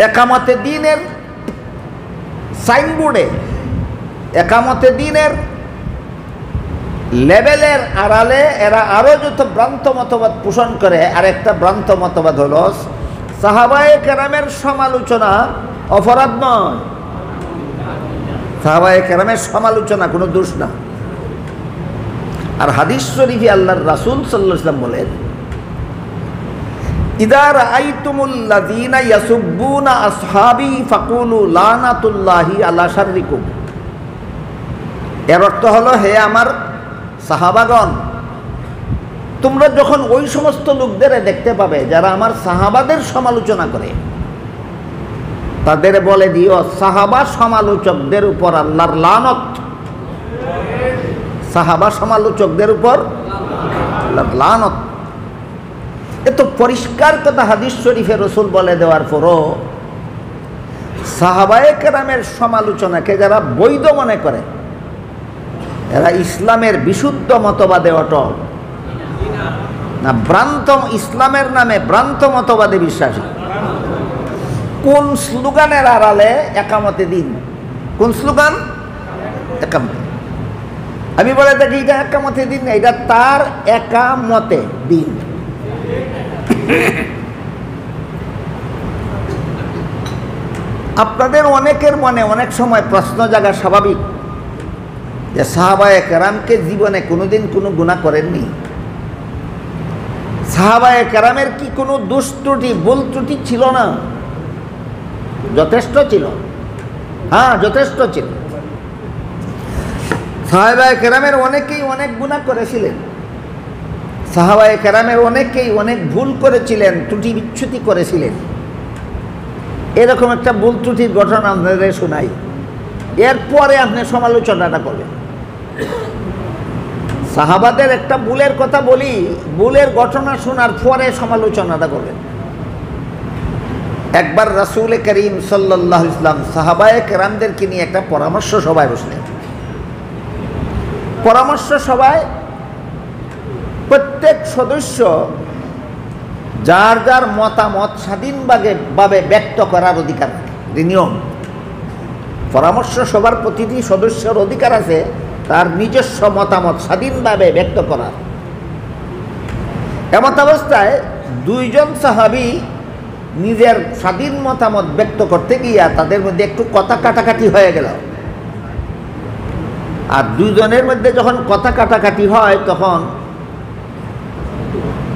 একামতে দ্বীনের সাইনবোর্ডে, একামতে দ্বীনের লেভেলের আড়ালে এরা আরো যত ভ্রান্ত মতবাদ পোষণ করে। আর একটা ভ্রান্ত মতবাদ হলো সাহাবায়ে কেরামের সমালোচনা অপরাধ নয়, সাহাবায়ে কেরামের সমালোচনা কোনো দোষ না। আর হাদিস শরীফে আল্লাহর রাসূল সাল্লাল্লাহু আলাইহি ওয়াসাল্লাম বলেন, ইযা রাআইতুমুল্লাযীনা ইয়াসুব্বুনা আসহাবী ফাকুলু লানাতুল্লাহি আলা শাররিকুম। এর অর্থ হলো, হে আমার সাহাবাগণ, তোমরা যখন ওই সমস্ত লোকদের দেখতে পাবে যারা আমার সাহাবাদের সমালোচনা করে, তাদের বলে দিও সাহাবা সমালোচকদের উপর আল্লাহর লানত। সাহাবা সমালোচকদের উপর আল্লাহর লানত। এত পরিষ্কার কথা হাদিস শরীফে রাসূল বলে দেওয়ার পরও সাহাবায়ে কেরামের সমালোচনাকে যারা বৈধ মনে করে, এরা ইসলামের বিশুদ্ধ মতবাদে অটল না ভ্রান্ত, ইসলামের নামে ভ্রান্ত মতবাদে বিশ্বাসী। কোন স্লোগানের আড়ালে একামতে দ্বীন? কোন স্লোগান? একামতে। আমি বলে থাকি এটা একামতে দ্বীন না, এটা তার একামতে দ্বীন। আপনাদের অনেকের মনে অনেক সময় প্রশ্ন জাগা স্বাভাবিক যে সাহাবায়ে কেরামকে জীবনে কোনোদিন কোনো গুনাহ করেননি? সাহাবায়ে কেরামের কি কোনো দোষ ত্রুটি ভুল ত্রুটি ছিল না? যথেষ্ট ছিল, হ্যাঁ যথেষ্ট ছিল। সাহাবায়ে কেরামের অনেকেই অনেক গুনাহ করেছিলেন, সাহাবায়ে কেরামের অনেকেই অনেক ভুল করেছিলেন, ত্রুটি বিচ্যুতি করেছিলেন। এরকম একটা ভুল ত্রুটির ঘটনা আপনাদের শোনাই, এরপরে আপনি সমালোচনাটা করবেন। সাহাবাদের একটা ভুলের কথা বলি, ভুলের ঘটনা শোনার পরে সমালোচনাটা করবেন। একবার রাসূল করিম সাল্লাল্লাহু আলাইহি ওয়াসাল্লাম সাহাবায়ে কেরামদেরকে নিয়ে একটা পরামর্শ সভায় বসলেন। পরামর্শ সভায় প্রত্যেক সদস্য যার যার মতামত স্বাধীনভাবে ব্যক্ত করার অধিকার রাখে। নিয়ম, পরামর্শ সভার প্রতিটি সদস্যের অধিকার আছে তার নিজস্ব মতামত স্বাধীনভাবে ব্যক্ত করার। এমত অবস্থায় দুইজন সাহাবী নিজের স্বাধীন মতামত ব্যক্ত করতে গিয়া তাদের মধ্যে একটু কথা কাটাকাটি হয়ে গেল। আর দুইজনের মধ্যে যখন কথা কাটাকাটি হয় তখন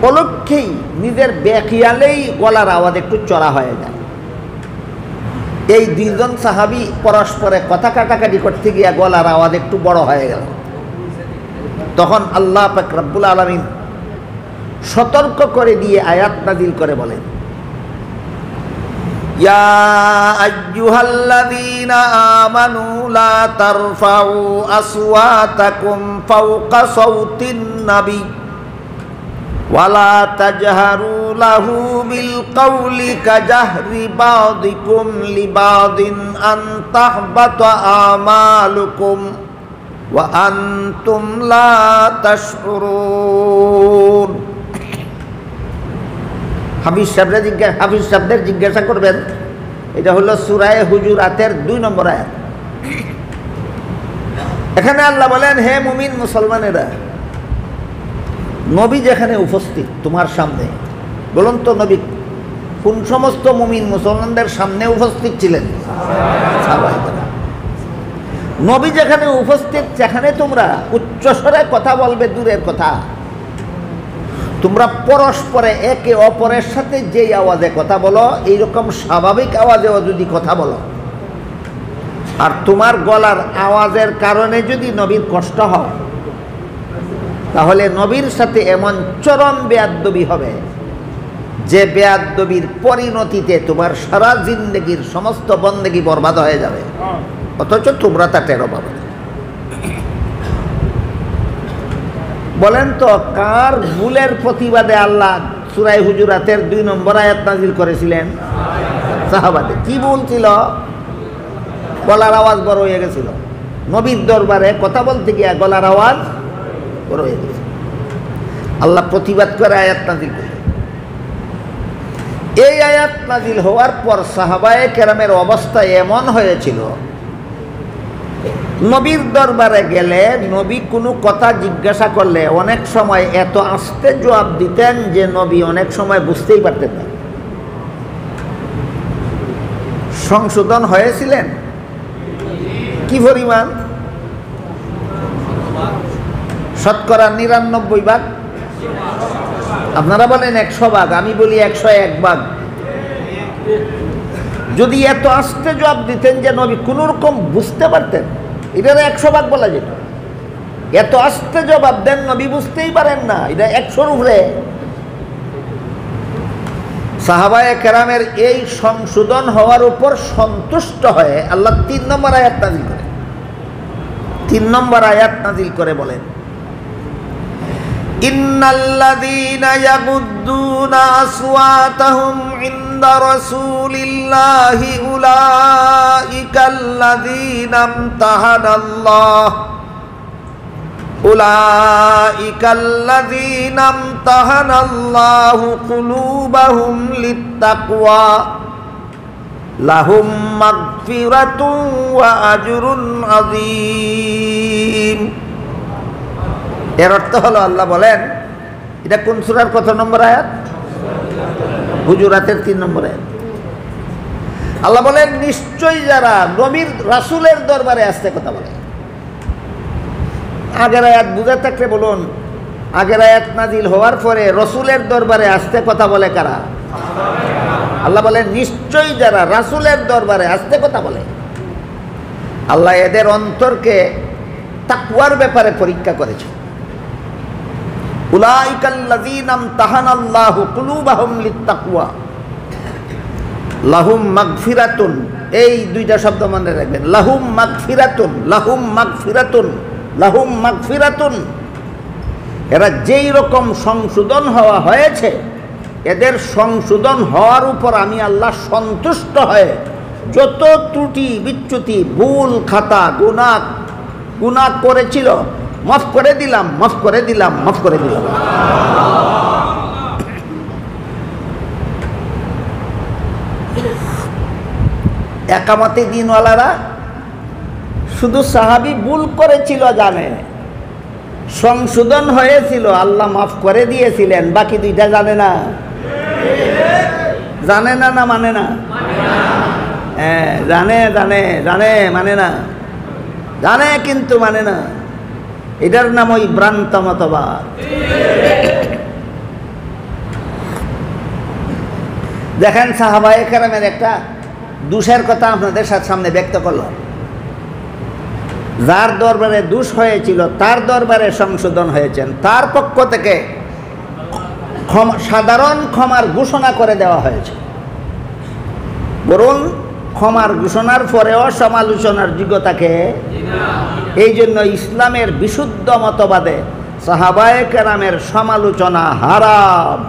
অলক্ষেই নিজের বেখিয়ালেই গলার আওয়াজ একটু চড়া হয়ে যায়। এই দুইজন সাহাবী পরস্পরে কথা কাটাকাটি করতে গিয়া গলার আওয়াজ একটু বড় হয়ে গেল। তখন আল্লাহ পাক রব্বুল আলামিন সতর্ক করে দিয়ে আয়াত নাযিল করে বলেন, ইয়া আইয়ুহাল্লাযীনা আমানু লা তারফাউ আসওয়াতাকুম ফাওকা সাওতিন নাবী ওয়ালা তাজহারু লাহু বিল কওলি কাজাহরি বাযিকুম লিবাযিন আন তাহবাতা আমালুকুম ওয়া আনতুম লা তাশউরুন। হাফিজ সাহেবদের জিজ্ঞাসা করবেন, এটা হলো সূরা হুজুরাতের 2 নম্বর আয়াত। এখানে আল্লাহ বলেন, হে মুমিন মুসলমানেরা, নবী যেখানে উপস্থিত তোমার সামনে, বলুন তো নবী কোন সমস্ত মুমিন মুসলমানদের সামনে উপস্থিত ছিলেন? নবী যেখানে উপস্থিত সেখানে তোমরা উচ্চস্বরে কথা বলবে দূরের কথা, তোমরা পরস্পরে একে অপরের সাথে যেই আওয়াজে কথা বলো এইরকম স্বাভাবিক আওয়াজেও যদি কথা বলো, আর তোমার গলার আওয়াজের কারণে যদি নবীর কষ্ট হয় তাহলে নবীর সাথে এমন চরম বেয়াদবি হবে যে বেয়াদবির পরিণতিতে তোমার সারা জিন্দেগির সমস্ত বন্দেগি বরবাদ হয়ে যাবে, অথচ তোমরা তা টেরো পাবে। বলেন তো কার ভুলের প্রতিবাদে আল্লাহ সূরা হুজুরাতের 2 নম্বর আয়াত নাযিল করেছিলেন? সাহাবাদের। কি ভুল ছিল? গলার আওয়াজ বড় হয়ে গেছিল, নবীর দরবারে কথা বলতে গিয়ে গলার আওয়াজ বড় হয়ে গেছে। আল্লাহ প্রতিবাদ করে আয়াত নাযিল করলেন। এই আয়াত নাজিল হওয়ার পর সাহাবায়ে কেরামের অবস্থা এমন হয়েছিল, নবীর দরবারে গেলে নবী কোনো কথা জিজ্ঞাসা করলে অনেক সময় এত আস্তে জবাব দিতেন যে নবী অনেক সময় বুঝতেই পারতেন না। সংশোধন হয়েছিলেন কি পরিমাণ? শতকরা ৯৯ ভাগ। আপনারা বলেন ১০০ ভাগ, আমি বলি ১০১ ভাগ। যদি এত আস্তে জবাব দিতেন যে নবী কোনো রকম বুঝতে পারতেন, এটা ১০০ ভাগ বলা যেত। এত আস্তে জবাব দেন নবী বুঝতেই পারেন না, এটা ১০০-র উপরে। সাহাবায়ে কেরামের এই সংশোধন হওয়ার উপর সন্তুষ্ট হয়ে আল্লাহ ৩ নম্বর আয়াত নাজিল করে। ৩ নম্বর আয়াত নাজিল করে বলেন, ইন্নাল্লাযীনা ইয়াগুদ্দুনা আসওয়াতাহুম ইনদা রাসূলিল্লাহি উলাইকাল্লাযীনা ইমতাহানাল্লাহু কুলুবাহুম লিত্তাকওয়া লাহুম মাগফিরাতুন ওয়া আজরুন আযীম। এর অর্থ হলো, আল্লাহ বলেন, এটা কোন সূরার কত নম্বর আয়াত? হুজুরাতের ৩ নম্বর আয়াত। আল্লাহ বলেন, নিশ্চয়ই যারা নবীর রাসূলের দরবারে আসতে কথা বলে। আগের আয়াত বুঝে থাকলে বলুন, আগের আয়াত নাজিল হওয়ার পরে রসুলের দরবারে আসতে কথা বলে কারা? আল্লাহ বলেন, নিশ্চয়ই যারা রাসূলের দরবারে আসতে কথা বলে। আল্লাহ এদের অন্তরকে তাকওয়ার ব্যাপারে পরীক্ষা করেছে। উলাইকাল্লাযীনা ইমতাহানাল্লাহু কুলুবাহুম লিত্তাকওয়া লাহুম মাগফিরাতুন। এই দুইটা শব্দ মনে রাখবেন, লাহুম মাগফিরাতুন, লাহুম মাগফিরাতুন, লাহুম মাগফিরাতুন। এরা যেই রকম সংশোধন হওয়া হয়েছে, এদের সংশোধন হওয়ার উপর আমি আল্লাহ সন্তুষ্ট হয়ে যত ত্রুটি বিচ্যুতি ভুল খাতা গুনাহ করেছিল মাফ করে দিলাম, মাফ করে দিলাম, মাফ করে দিলাম। একামতে দিনওয়ালারা শুধু সাহাবী ভুল করেছিল জানে, সংশোধন হয়েছিল, আল্লাহ মাফ করে দিয়েছিলেন, বাকি দুইটা জানে না। জানে না, না মানে না? হ্যাঁ, জানে জানে জানে, মানে না। জানে কিন্তু মানে না। এটার নাম ওই ভ্রান্ত মতবাদ। দেখেন, সাহাবায়ে কেরামের একটা দোষের কথা আপনাদের সামনে ব্যক্ত করলাম। যার দরবারে দোষ হয়েছিল তার দরবারে সংশোধন হয়েছেন, তার পক্ষ থেকে সাধারণ ক্ষমার ঘোষণা করে দেওয়া হয়েছে। বরং ক্ষমার ঘোষণার পরেও সমালোচনার যোগ্যতাকে, এই জন্য ইসলামের বিশুদ্ধ মতবাদে সাহাবায়ে কেরামের সমালোচনা হারাম।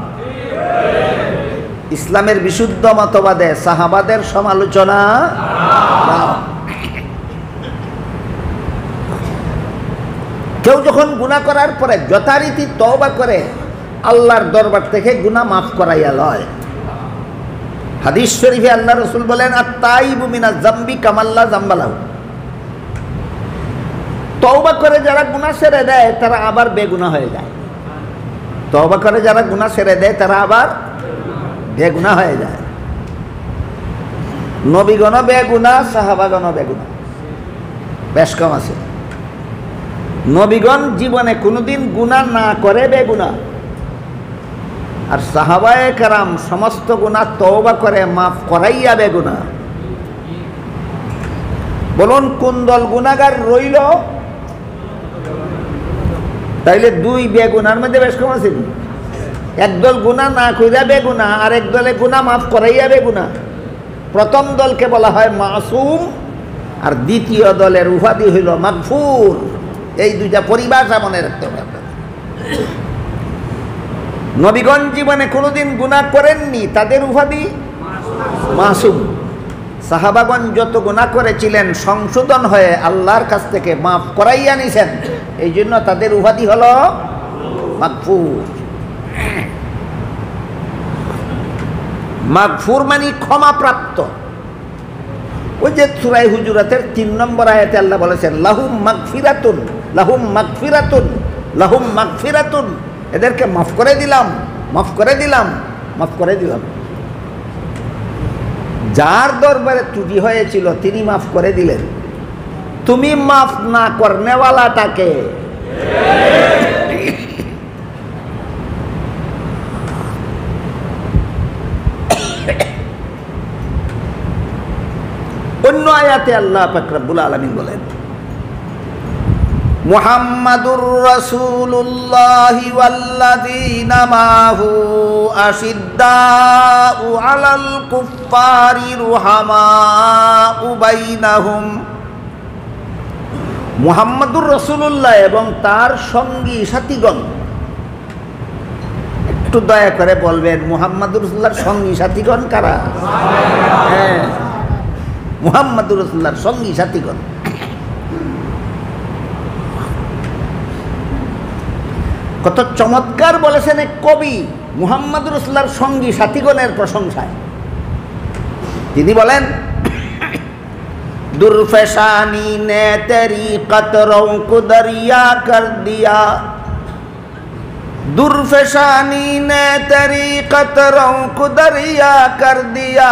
ইসলামের বিশুদ্ধ মতবাদে সাহাবাদের সমালোচনা হারাম। কেউ যখন গুনাহ করার পরে যথারীতি তওবা করে আল্লাহর দরবার থেকে গুনাহ মাফ করাইয়া লয়। হাদিস শরীফে আল্লাহ রাসূল বলেন, আত-তাইবু মিনাজ যামবি কামাল্লা যামবা লাহু। তওবা করে যারা গুনাহ ছেড়ে দেয় তারা আবার বেগুনাহ হয়ে যায়। তওবা করে যারা গুনাহ ছেড়ে দেয় তারা আবার বেগুনাহ হয়ে যায়। নবীগণ বেগুনাহ, সাহাবাগণ বেগুনাহ, বেশ কম আছে। নবীগণ জীবনে কোনোদিন গুনাহ না করে বেগুনাহ, আর সাহাবায়ে কেরাম সমস্ত গুনাহ তওবা করে মাফ করাইয়া বেগুনাহ। বলুন কোন দল গুনাহগার রইল? তাইলে দুই বেগুনার মধ্যে বেশ কম আছে। একদল গুনাহ না কইরা বেগুনাহ, আর এক দলে গুনাহ মাফ করাইয়া বেগুনাহ। প্রথম দলকে বলা হয় মাসুম, আর দ্বিতীয় দলের উপাধি হইল মাগফুর। এই দুইটা পরিভাষা মনে রাখতে হবে আপনাদের। নবীগণ জীবনে কোনোদিন গুনাহ করেননি, তাদের উপাধি মাসুম। সাহাবাগণ যত গুনাহ করেছিলেন সংশোধন হয়ে আল্লাহর কাছ থেকে মাফ করাইয়া নিছেন, এই জন্য তাদের উপাধি হলো মাগফুর। মাগফুর মানে ক্ষমাপ্রাপ্ত। ওই যে সূরা হুজুরাতের ৩ নম্বর আয়াতে আল্লাহ বলেছেন লাহুম মাগফিরাতুন, লাহুম মাগফিরাতুন, লাহুম মাগফিরাতুন, এদেরকে মাফ করে দিলাম, মাফ করে দিলাম, মাফ করে দিলাম। যার দরবারে ত্রুটি হয়েছিল তিনি মাফ করে দিলেন, তুমি মাফ না করনেওয়ালাটাকে। অন্য আয়াতে আল্লাহ পাক রব্বুল আলামিন বলেন মুহাম্মাদুর রাসূলুল্লাহি ওয়াল্লাযীনা মাহু আশিদ্দাউ আলাল কুফফারি রুহামাউ বাইনাহুম। মুহাম্মাদুর রাসূলুল্লাহ এবং তার সঙ্গী সাথীগণ, একটু দয়া করে বলবেন মুহাম্মাদুর রাসূলুল্লাহর সঙ্গী সাথীগণ কারা? হ্যাঁ, মুহাম্মাদুর রাসূলুল্লাহর সঙ্গী সাথীগণ। কত চমৎকার বলেছেন এক কবি মুহাম্মাদুর রাসূলুল্লাহর সঙ্গী সাথীগণের প্রশংসায়। তিনি বলেন দুরফেশানি নে তেরি কতরোं को दरिया कर दिया, दुर्फेशानी ने तेरी कतरों को दरिया कर दिया,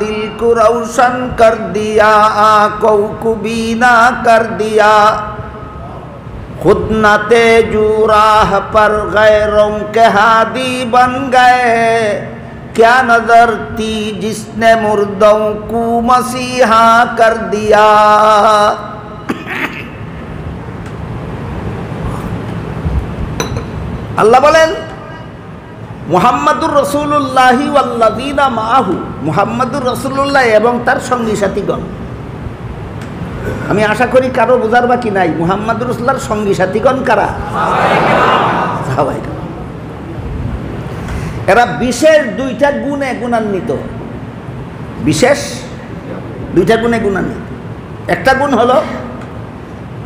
दिल को रोशन कर दिया, आंखों को बीना कर दिया, खुद न तेजू राह पर गैरों के हादी बन गए, क्या नजर थी जिसने मुर्दों को मसीहा कर दिया। আল্লাহ বলেন মুহাম্মাদুর রাসূলুল্লাহি ওয়াল্লাযীনা মাআহু, মুহাম্মাদুর রাসূলুল্লাহ এবং তার সঙ্গী সাথীগণ। আমি আশা করি কারো বোঝার বাকি নাই মুহাম্মাদুর রাসূলুল্লাহর সঙ্গী সাথীগণ কারা? সাহাবায়ে। এরা বিশেষ দুইটা গুণে গুণান্বিত, বিশেষ দুইটা গুণে গুণান্বিত। একটা গুণ হলো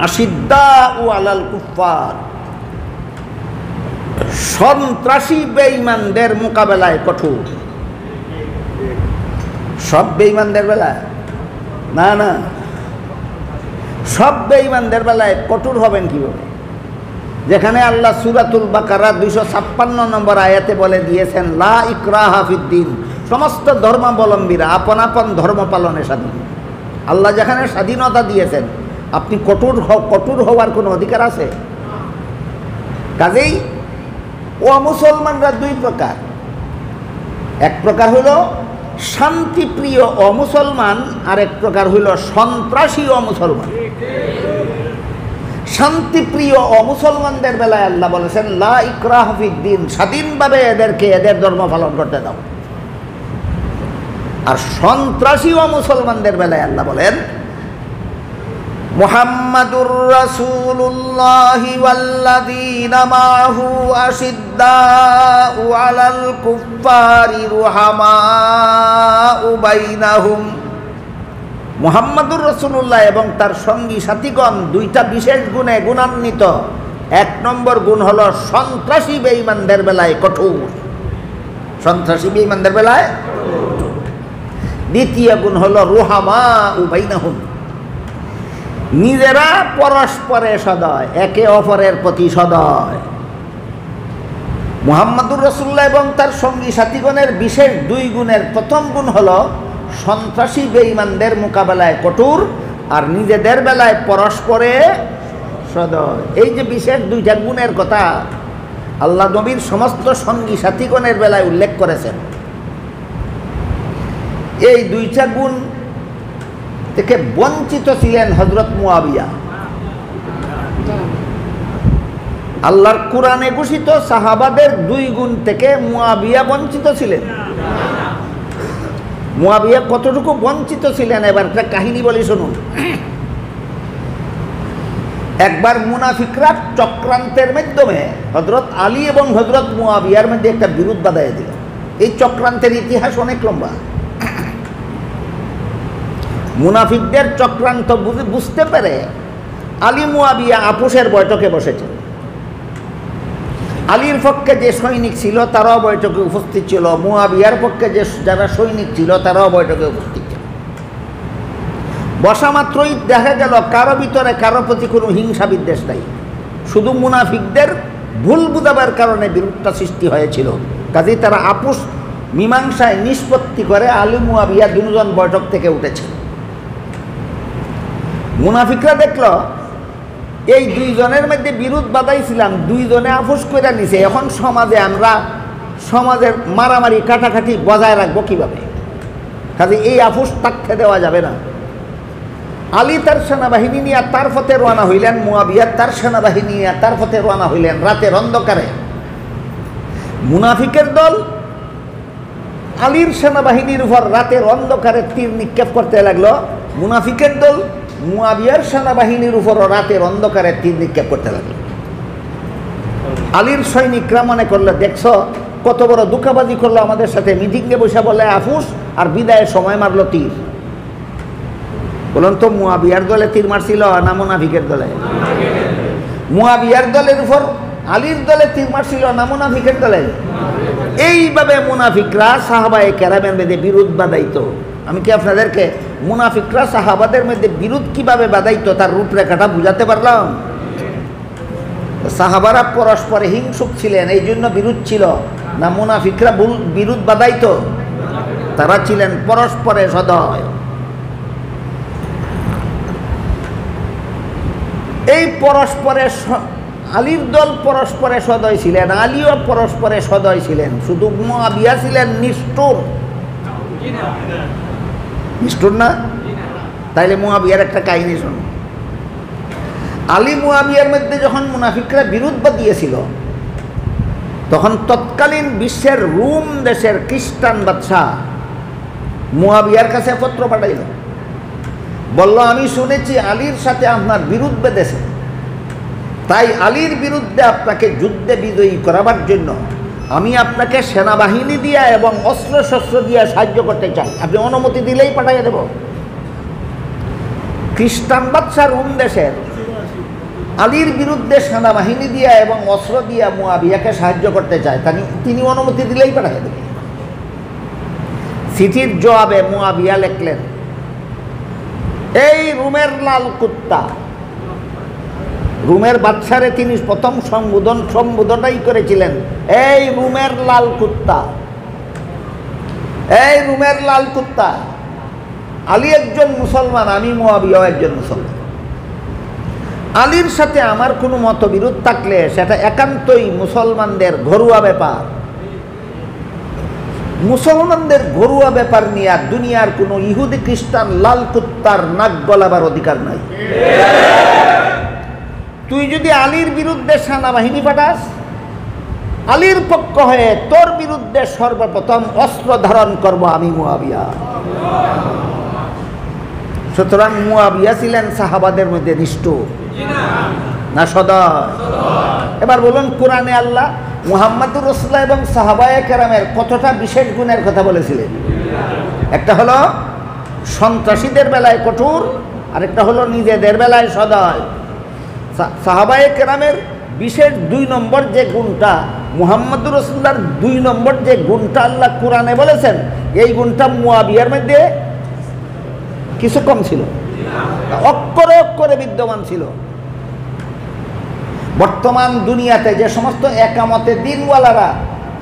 আশিদ্দাউ আলাল কুফফার, সন্ত্রাসী বেঈমানদের মোকাবেলায় কঠোর। সব বেঈমানদের বেলায় না, না, সব বেঈমানদের বেলায় কঠোর হবেন কিভাবে? যেখানে আল্লাহ সূরাতুল বাকারা 256 নম্বর আয়াতে বলে দিয়েছেন লা ইকরাহা ফিদ্দিন, সমস্ত ধর্মাবলম্বীরা আপন আপন ধর্ম পালনে স্বাধীন। আল্লাহ যেখানে স্বাধীনতা দিয়েছেন, আপনি কঠোর হওয়ার কোনো অধিকার আছে? কাজেই অমুসলমানরা দুই প্রকার, এক প্রকার হইল শান্তিপ্রিয় অমুসলমান, আর এক প্রকার হইল সন্ত্রাসী অমুসলমান। শান্তিপ্রিয় অমুসলমানদের বেলায় আল্লাহ বলেছেন লা ইকরাহা ফিদ্দিন, স্বাধীনভাবে এদেরকে এদের ধর্ম পালন করতে দাও। আর সন্ত্রাসী অমুসলমানদের বেলায় আল্লাহ বলেন মুহাম্মাদুর রাসূলুল্লাহি ওয়াল্লাযীনা মাআহু আশিদ্দাউ আলাল কুফফারি রুহামাউ বাইনাহুম। মুহাম্মাদুর রাসূলুল্লাহ এবং তার সঙ্গী সাথীগণ দুইটা বিশেষ গুণে গুণান্বিত। এক নম্বর গুণ হলো সন্ত্রাসী বেঈমানদের বেলায় কঠোর, সন্ত্রাসী বেঈমানদের বেলায়। দ্বিতীয় গুণ হলো রুহামাউ বাইনাহুম, নিজেরা পরস্পরে সদয়, একে অপরের প্রতি সদয়। মুহাম্মাদুর রাসূলুল্লাহ এবং তার সঙ্গী সাথীগণের বিশেষ দুই গুণের প্রথম গুণ হলো সন্ত্রাসী বেঈমানদের মোকাবেলায় কঠোর, আর নিজেদের বেলায় পরস্পরে সদয়। এই যে বিশেষ দুইটা গুণের কথা আল্লাহ নবীর সমস্ত সঙ্গী সাথীগণের বেলায় উল্লেখ করেছেন। এই দুইটা গুণ থেকে বঞ্চিত ছিলেন হযরত মুয়াবিয়া। আল্লাহর কোরআনে ঘোষিত সাহাবাদের দুই গুণ থেকে মুয়াবিয়া বঞ্চিত ছিলেন। মুয়াবিয়া কতটুকু বঞ্চিত ছিলেন এবার একটা কাহিনী বলি শুনুন। একবার মুনাফিকরা চক্রান্তের মাধ্যমে হযরত আলী এবং হযরত মুয়াবিয়ার মধ্যে একটা বিরোধ বাঁধাইয়া দিল। এই চক্রান্তের ইতিহাস অনেক লম্বা। মুনাফিকদের চক্রান্ত বুঝতে পেরে আলী মুয়াবিয়া আপোষের বৈঠকে বসেছেন। আলীর পক্ষে যে সৈনিক ছিল তারাও বৈঠকে উপস্থিত ছিল, মুয়াবিয়ার পক্ষে যে যারা সৈনিক ছিল তারাও বৈঠকে উপস্থিত ছিল। বসা মাত্রই দেখা গেল কারো ভিতরে কারো প্রতি কোনো হিংসা বিদ্বেষ নাই, শুধু মুনাফিকদের ভুল বুঝাবার কারণে বিরোধটা সৃষ্টি হয়েছিল। কাজেই তারা আপোষ মীমাংসায় নিষ্পত্তি করে আলী মুয়াবিয়া দুজন বৈঠক থেকে উঠেছে। মুনাফিকরা দেখল এই দুইজনের মধ্যে বিরোধ বাধাইছিলাম, দুইজনে আপোষ করে নিছে, এখন সমাজে আমরা সমাজের মারামারি কাটাকাটি বজায় রাখবো কীভাবে? কাজে এই আপোষ থাকতে দেওয়া যাবে না। আলী তার সেনাবাহিনী নিয়ে তার পথে রওনা হইলেন, মুয়াবিয়া তার সেনাবাহিনী নিয়ে তার পথে রওনা হইলেন রাতের অন্ধকারে। মুনাফিকের দল আলীর সেনাবাহিনীর উপর রাতের অন্ধকারে তীর নিক্ষেপ করতে লাগলো, মুনাফিকের দল মুয়াবিয়ার সেনাবাহিনীর উপরও রাতের অন্ধকারে তীর নিক্ষেপ করতে লাগলো। আলীর সৈনিকরা মনে করলো, দেখছো কত বড় দুঃখাবাজি করলো আমাদের সাথে, মিটিংয়ে বসে বলে আফুস আর বিদায়ের সময় মারলো তীর। বলুন তো মুয়াবিয়ার দলে তীর মারছিল না মুনাফিকের দলে? মুয়াবিয়ার দলের উপর আলীর দলে তীর মারছিল না মুনাফিকের দলে? এইভাবে মুনাফিকরা সাহাবায়ে কেরামের মধ্যে বিরোধ বাধাইতো। আমি কি আপনাদেরকে মুনাফিকরা সাহাবাদের মধ্যে বিরোধ কিভাবে বাধাইতো তার রূপরেখাটা বুঝাতে পারলাম? সাহাবারা পরস্পরে হিংসুক ছিলেন, এই জন্য বিরোধ ছিল না মুনাফিকরা বিরোধ বাধাইতো? তারা ছিলেন পরস্পরে সদয়। এই পরস্পরে আলীর দল পরস্পরে সদয় ছিলেন, আলীও পরস্পরে সদয় ছিলেন, শুধু মুয়াবিয়া ছিলেন নিষ্ঠুর। নিষ্ঠুর না? তাইলে মুয়াবিয়ার একটা কাহিনী শুনুন। আলী মুয়াবিয়ার মধ্যে যখন মুনাফিকরা বিরোধ বাধিয়েছিল, তখন তৎকালীন বিশ্বের রোম দেশের খ্রিস্টান বাদশাহ মুয়াবিয়ার কাছে পত্র পাঠাইল, বলল আমি শুনেছি আলীর সাথে আপনার বিরোধ বেঁধেছে, তাই আলীর বিরুদ্ধে আপনাকে যুদ্ধে বিজয়ী করাবার জন্য আমি আপনাকে সেনাবাহিনী দিয়া এবং অস্ত্র শস্ত্র দিয়ে সাহায্য করতে চাই, আপনি অনুমতি দিলেই পাঠিয়ে দেব। খ্রিস্টান বাদশাহ রোম দেশের আলীর বিরুদ্ধে সেনাবাহিনী দিয়া এবং অস্ত্র দিয়া মুয়াবিয়াকে সাহায্য করতে চায়, তিনি অনুমতি দিলেই পাঠিয়ে দেবেন। চিঠির জবাবে মুয়াবিয়া লিখলেন, এই রোমের লাল কুত্তা, রোমের বাদশারে তিনি প্রথম সম্বোধনটাই করেছিলেন, এই রোমের লাল কুত্তা, এই রোমের লাল কুত্তা, আলী একজন মুসলমান, আমি মুয়াবিয়াও একজন মুসলমান। আলীর সাথে আমার কোনো মতবিরোধ থাকলে সেটা একান্তই মুসলমানদের ঘরোয়া ব্যাপার। মুসলমানদের ঘরোয়া ব্যাপার নিয়ে দুনিয়ার কোনো ইহুদি খ্রিস্টান লাল কুত্তার নাক গলাবার অধিকার নাই। তুই যদি আলীর বিরুদ্ধে সেনাবাহিনী পাঠাস, আলীর পক্ষ হয়ে তোর বিরুদ্ধে সর্বপ্রথম অস্ত্র ধারণ করব আমি মুয়াবিয়া। সুতরাং মুয়াবিয়া ছিলেন সাহাবাদের মধ্যে নিষ্ঠুর না সদয়? এবার বলুন, কোরআনে আল্লাহ মুহাম্মদুর রাসূলুল্লাহ এবং সাহাবায়ে কেরামের কতটা বিশেষ গুণের কথা বলেছিলেন? একটা হলো সন্ত্রাসীদের বেলায় কঠোর, আরেকটা হলো নিজেদের বেলায় সদয়। সাহাবায়ে কেরামের বিশেষ 2 নম্বর যে গুণটা, মুহাম্মদুর রাসূলুল্লাহর 2 নম্বর যে গুণটা আল্লাহ কোরআনে বলেছেন, এই গুণটা মুয়াবিয়ার মধ্যে কিছু কম ছিল, অক্ষরে অক্ষরে বিদ্যমান ছিল। বর্তমান দুনিয়াতে যে সমস্ত একামতে দিনওয়ালারা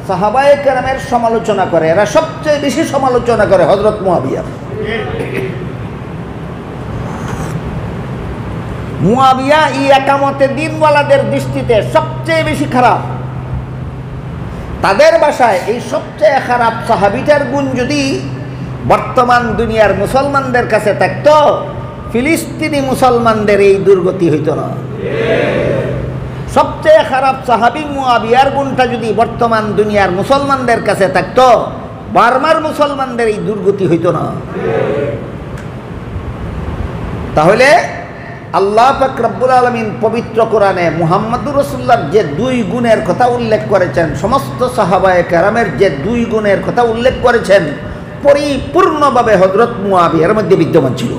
সাহাবায়ে কেরামের সমালোচনা করে, এরা সবচেয়ে বেশি সমালোচনা করে হযরত মুয়াবিয়া। মুয়াবিয়া এই একামতে দিনওয়ালাদের দৃষ্টিতে সবচেয়ে বেশি খারাপ। তাদের ভাষায় এই সবচেয়ে খারাপ সাহাবীটার গুণ যদি বর্তমান দুনিয়ার মুসলমানদের কাছে থাকতো, ফিলিস্তিনি মুসলমানদের এই দুর্গতি হইত না। সবচেয়ে খারাপ সাহাবী মুয়াবিয়ার গুণটা যদি বর্তমান দুনিয়ার মুসলমানদের কাছে থাকতো, বার্মার মুসলমানদের এই দুর্গতি হইত না। তাহলে আল্লাহ পাক রব্বুল আলামিন পবিত্র কোরআনে মুহাম্মদুর রাসূলুল্লাহর যে 2 গুণের কথা উল্লেখ করেছেন, সমস্ত সাহাবায়ে কেরামের যে 2 গুণের কথা উল্লেখ করেছেন, পরিপূর্ণভাবে হযরত মুয়াবিয়ার মধ্যে বিদ্যমান ছিল।